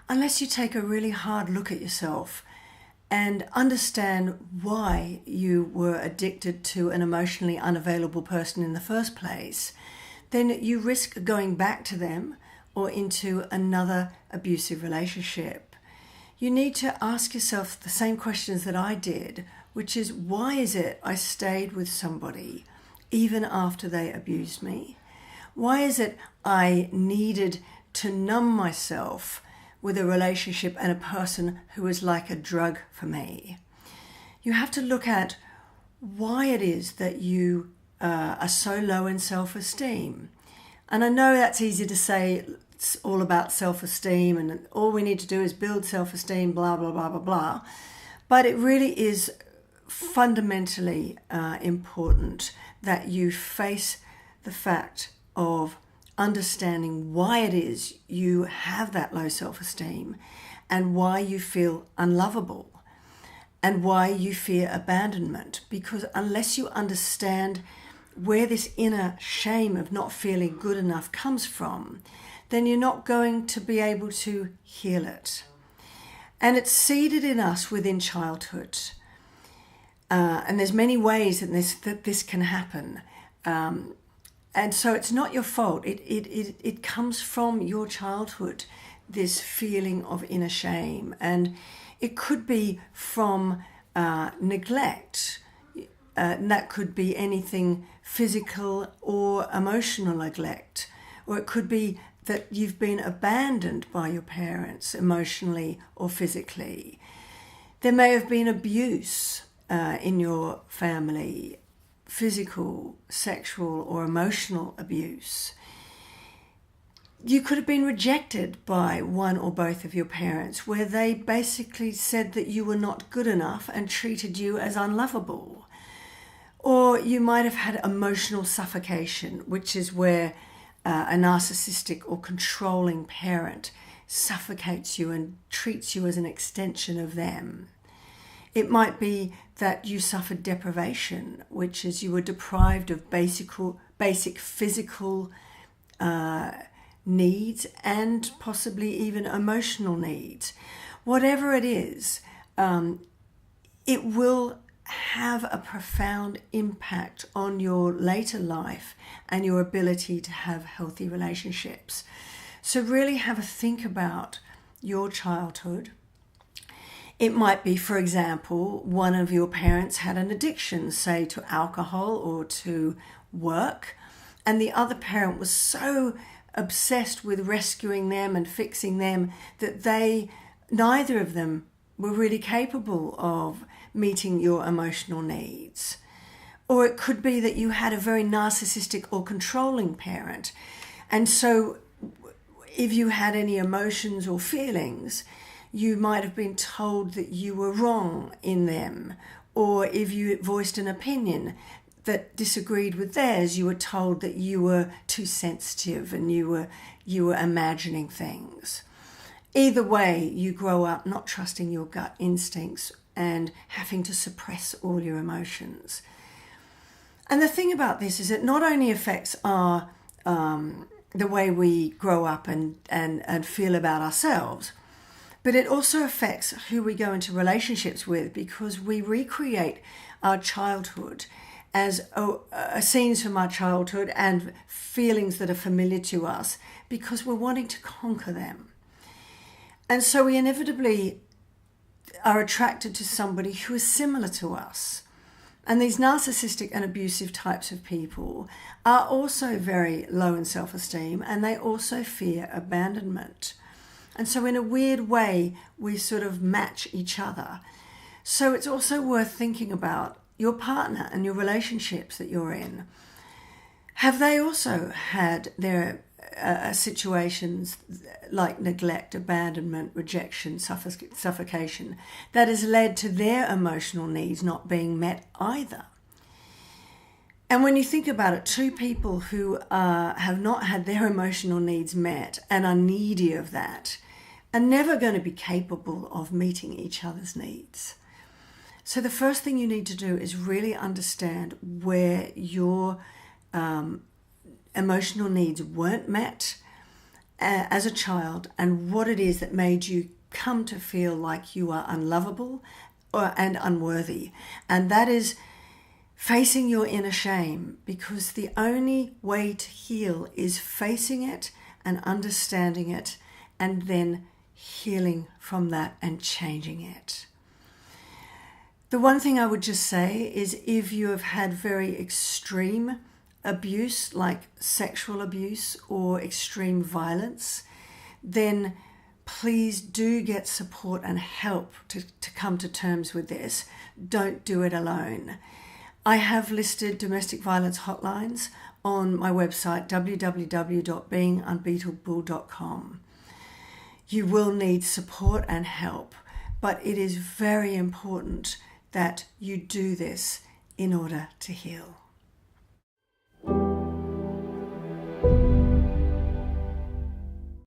unless you take a really hard look at yourself and understand why you were addicted to an emotionally unavailable person in the first place, then you risk going back to them or into another abusive relationship. You need to ask yourself the same questions that I did, which is, why is it I stayed with somebody even after they abused me? Why is it I needed to numb myself with a relationship and a person who was like a drug for me? You have to look at why it is that you are so low in self-esteem. And I know that's easy to say, it's all about self-esteem and all we need to do is build self-esteem, blah, blah, blah, blah, blah. But it really is fundamentally important that you face the fact of understanding why it is you have that low self-esteem and why you feel unlovable and why you fear abandonment. Because unless you understand where this inner shame of not feeling good enough comes from, then you're not going to be able to heal it. And it's seeded in us within childhood. And there's many ways that this can happen. And so it's not your fault. It comes from your childhood, this feeling of inner shame. And it could be from neglect. And that could be anything physical or emotional neglect. Or it could be that you've been abandoned by your parents emotionally or physically. There may have been abuse in your family, physical, sexual, or emotional abuse. You could have been rejected by one or both of your parents, where they basically said that you were not good enough and treated you as unlovable. Or you might have had emotional suffocation, which is where a narcissistic or controlling parent suffocates you and treats you as an extension of them. It might be that you suffered deprivation, which is you were deprived of basic physical needs and possibly even emotional needs. Whatever it is, it will have a profound impact on your later life and your ability to have healthy relationships. So really have a think about your childhood. It might be, for example, one of your parents had an addiction, say to alcohol or to work, and the other parent was so obsessed with rescuing them and fixing them that neither of them were really capable of meeting your emotional needs. Or it could be that you had a very narcissistic or controlling parent, and so if you had any emotions or feelings, you might have been told that you were wrong in them. Or if you voiced an opinion that disagreed with theirs, you were told that you were too sensitive and you were imagining things. Either way, you grow up not trusting your gut instincts and having to suppress all your emotions. And the thing about this is it not only affects our the way we grow up and feel about ourselves, but it also affects who we go into relationships with, because we recreate our childhood as scenes from our childhood and feelings that are familiar to us because we're wanting to conquer them. And so we inevitably are attracted to somebody who is similar to us. And these narcissistic and abusive types of people are also very low in self-esteem, and they also fear abandonment. And so in a weird way, we sort of match each other. So it's also worth thinking about your partner and your relationships that you're in. Have they also had their situations like neglect, abandonment, rejection, suffocation that has led to their emotional needs not being met either? And when you think about it, two people who have not had their emotional needs met and are needy of that are never going to be capable of meeting each other's needs. So the first thing you need to do is really understand where your emotional needs weren't met as a child and what it is that made you come to feel like you are unlovable and unworthy. And that is facing your inner shame, because the only way to heal is facing it and understanding it and then healing from that and changing it. The one thing I would just say is, if you have had very extreme abuse, like sexual abuse or extreme violence, then please do get support and help to come to terms with this. Don't do it alone. I have listed domestic violence hotlines on my website, www.beingunbeatable.com. You will need support and help, but it is very important that you do this in order to heal.